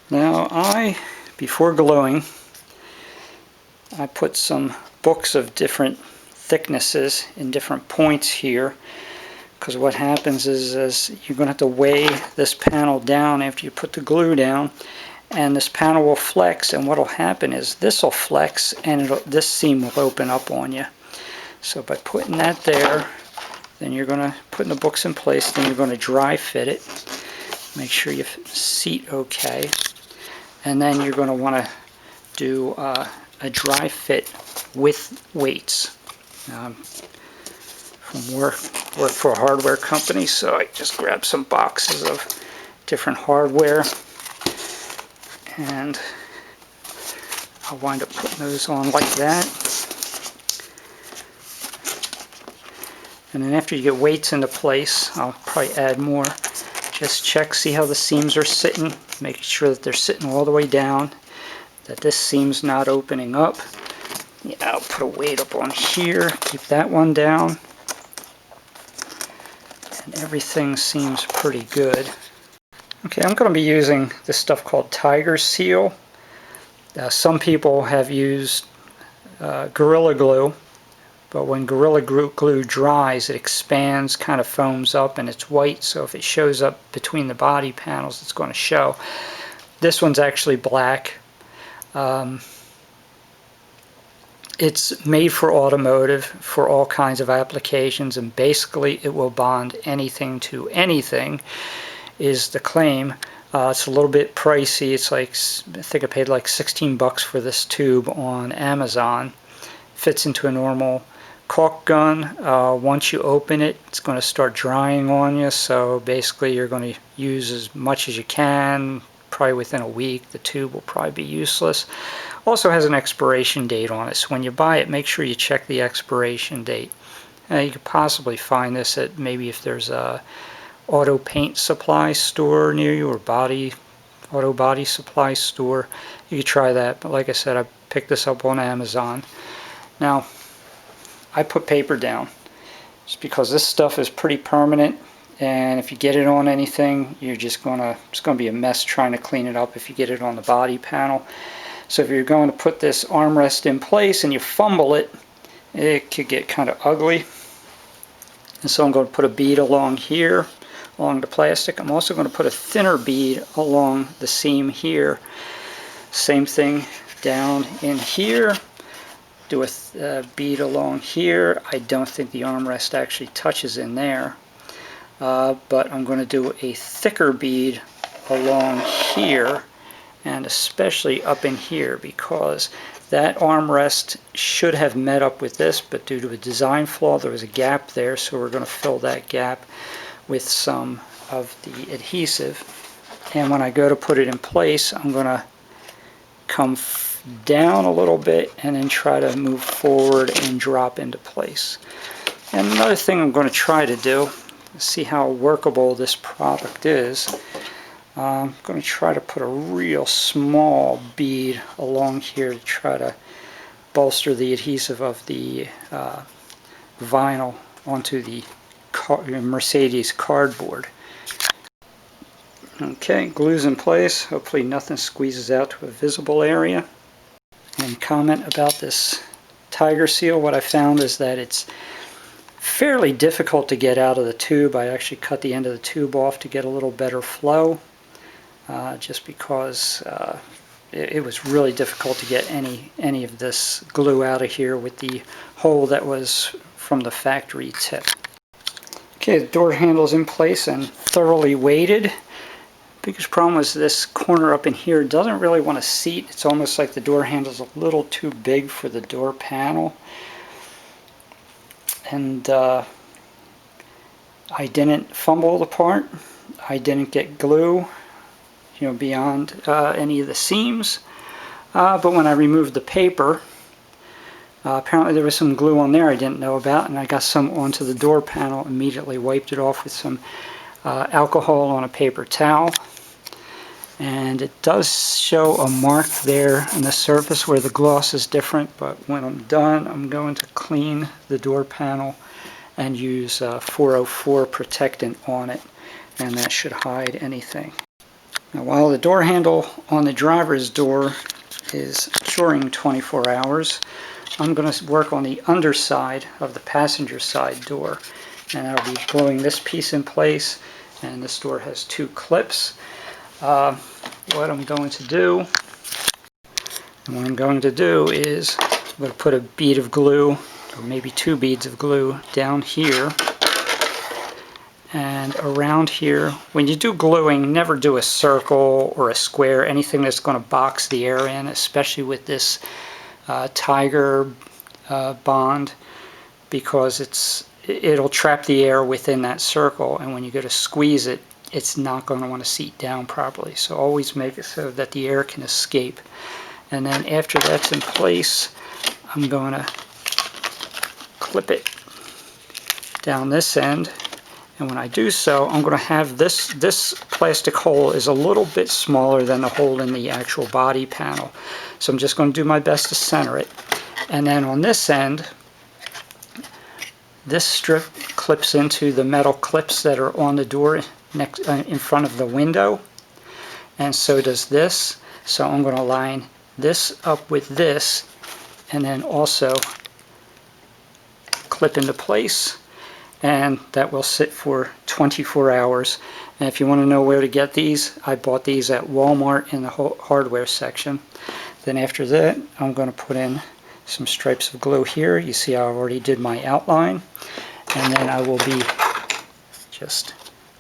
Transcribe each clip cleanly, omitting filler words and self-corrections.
Now before gluing, I put some books of different thicknesses in different points here, because what happens is you're going to have to weigh this panel down after you put the glue down, and this panel will flex, and what will happen is this will flex and this seam will open up on you. So by putting that there, then you're going to put the books in place, then you're going to dry fit it. Make sure you seat okay, and then you're going to want to do a dry fit with weights. From work for a hardware company, so I just grabbed some boxes of different hardware, and I'll wind up putting those on like that. And then after you get weights into place, I'll probably add more. Just check, see how the seams are sitting, making sure that they're sitting all the way down, that this seam's not opening up. Yeah, I'll put a weight up on here, keep that one down, and everything seems pretty good. Okay, I'm going to be using this stuff called Tiger Seal. Some people have used Gorilla Glue, but when Gorilla Glue dries, it expands, kind of foams up, and it's white, so if it shows up between the body panels, it's going to show. This one's actually black. It's made for automotive, for all kinds of applications, and basically it will bond anything to anything, is the claim. It's a little bit pricey. It's like, I think I paid like 16 bucks for this tube on Amazon. Fits into a normal caulk gun. Once you open it, it's going to start drying on you, so basically you're going to use as much as you can. Probably within a week, the tube will probably be useless. Also has an expiration date on it, so when you buy it, make sure you check the expiration date. You could possibly find this at maybe if there's a auto paint supply store near you, or auto body supply store. You could try that, but like I said, I picked this up on Amazon. Now, I put paper down just because this stuff is pretty permanent, and if you get it on anything, it's gonna be a mess trying to clean it up if you get it on the body panel. So if you're going to put this armrest in place and you fumble it, it could get kind of ugly. And so I'm going to put a bead along here, along the plastic. I'm also going to put a thinner bead along the seam here. Same thing down in here. Do a bead along here. I don't think the armrest actually touches in there. But I'm going to do a thicker bead along here, and especially up in here, because that armrest should have met up with this, but due to a design flaw there was a gap there, so we're going to fill that gap with some of the adhesive. And when I go to put it in place, I'm going to come down a little bit and then try to move forward and drop into place. And another thing I'm going to try to do, see how workable this product is, I'm going to try to put a real small bead along here to try to bolster the adhesive of the vinyl onto the Mercedes cardboard. Okay, glue's in place. Hopefully nothing squeezes out to a visible area. And comment about this Tiger Seal, what I found is that it's fairly difficult to get out of the tube. I actually cut the end of the tube off to get a little better flow, just because it was really difficult to get any of this glue out of here with the hole that was from the factory tip. Okay, the door handle's in place and thoroughly weighted. Biggest problem is this corner up in here doesn't really want to seat. It's almost like the door handle's a little too big for the door panel. And I didn't fumble the part. I didn't get glue, beyond any of the seams. But when I removed the paper, apparently there was some glue on there I didn't know about, and I got some onto the door panel, immediately wiped it off with some alcohol on a paper towel. And it does show a mark there on the surface where the gloss is different, but when I'm done, I'm going to clean the door panel and use 404 protectant on it, and that should hide anything. Now, while the door handle on the driver's door is curing 24 hours, I'm going to work on the underside of the passenger side door. And I'll be gluing this piece in place, and this door has 2 clips. What I'm going to do is I'm going to put a bead of glue, or maybe 2 beads of glue, down here and around here. When you do gluing, never do a circle or a square, anything that's going to box the air in, especially with this Tiger bond, because it'll trap the air within that circle, and when you go to squeeze it, it's not going to want to seat down properly. So always make it so that the air can escape. And then after that's in place, I'm going to clip it down this end. And when I do so, I'm going to have this plastic hole is a little bit smaller than the hole in the actual body panel. So I'm just going to do my best to center it. And then on this end, this strip clips into the metal clips that are on the door next in front of the window. And so does this. So I'm going to line this up with this and then also clip into place. And that will sit for 24 hours. And if you want to know where to get these, I bought these at Walmart in the hardware section. Then after that, I'm going to put in some stripes of glue here. You see I already did my outline. And then I will be just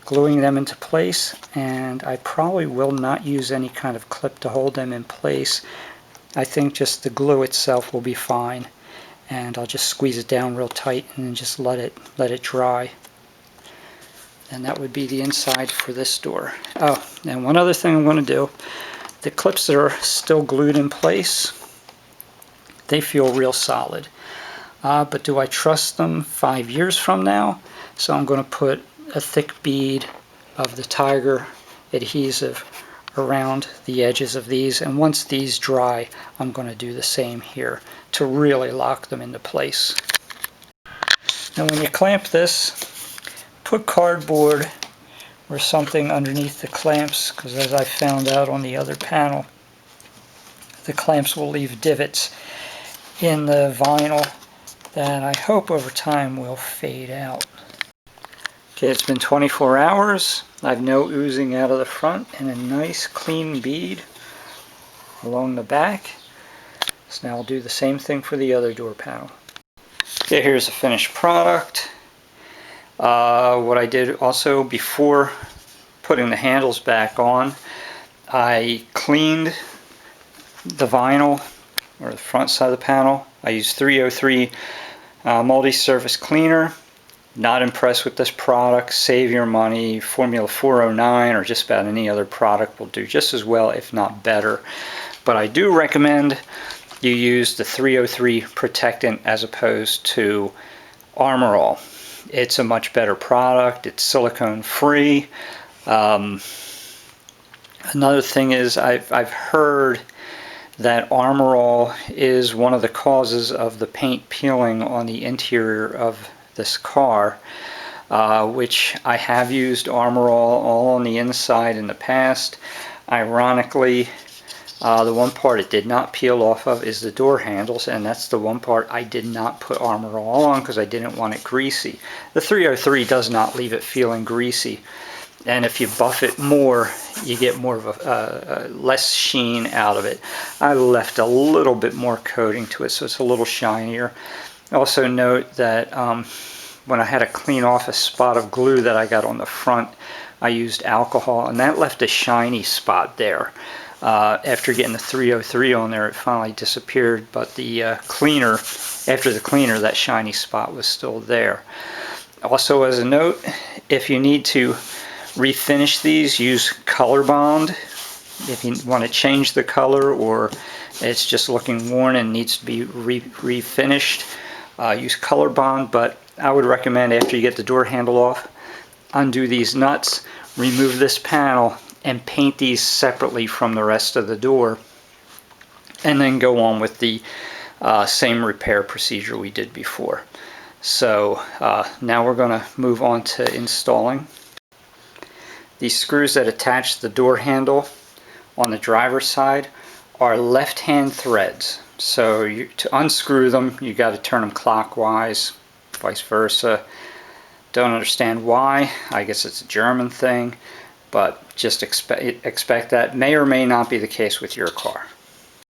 gluing them into place. And I probably will not use any kind of clip to hold them in place. I think just the glue itself will be fine. And I'll just squeeze it down real tight and then just let it dry. And that would be the inside for this door. Oh, and one other thing I'm going to do, the clips that are still glued in place, they feel real solid. But do I trust them 5 years from now? So I'm going to put a thick bead of the Tiger adhesive around the edges of these, and once these dry, I'm going to do the same here to really lock them into place. Now when you clamp this, put cardboard or something underneath the clamps, because as I found out on the other panel, the clamps will leave divots in the vinyl that I hope over time will fade out. Okay, it's been 24 hours. I have no oozing out of the front and a nice clean bead along the back. So now I'll do the same thing for the other door panel. Okay, here's the finished product. What I did also before putting the handles back on, I cleaned the vinyl, or the front side of the panel. I used 303 multi-surface cleaner. Not impressed with this product. Save your money. Formula 409 or just about any other product will do just as well, if not better. But I do recommend you use the 303 protectant as opposed to Armor All. It's a much better product. It's silicone free. Another thing is I've heard that Armor All is one of the causes of the paint peeling on the interior of this car, which I have used Armor All on the inside in the past. Ironically, the one part it did not peel off of is the door handles, and that's the one part I did not put Armor All on because I didn't want it greasy. The 303 does not leave it feeling greasy, and if you buff it more, you get more of a less sheen out of it. I left a little bit more coating to it so it's a little shinier. Also note that when I had to clean off a spot of glue that I got on the front, I used alcohol, and that left a shiny spot there. After getting the 303 on there, it finally disappeared, but the cleaner, after the cleaner, that shiny spot was still there. Also, as a note, if you need to refinish these, use Color Bond. If you want to change the color or it's just looking worn and needs to be refinished, use Color Bond. But I would recommend, after you get the door handle off, undo these nuts, remove this panel, and paint these separately from the rest of the door, and then go on with the same repair procedure we did before. So now we're going to move on to installing. These screws that attach the door handle on the driver's side are left-hand threads. So to unscrew them, you got to turn them clockwise, vice versa. Don't understand why. I guess it's a German thing, but just expect that. May or may not be the case with your car.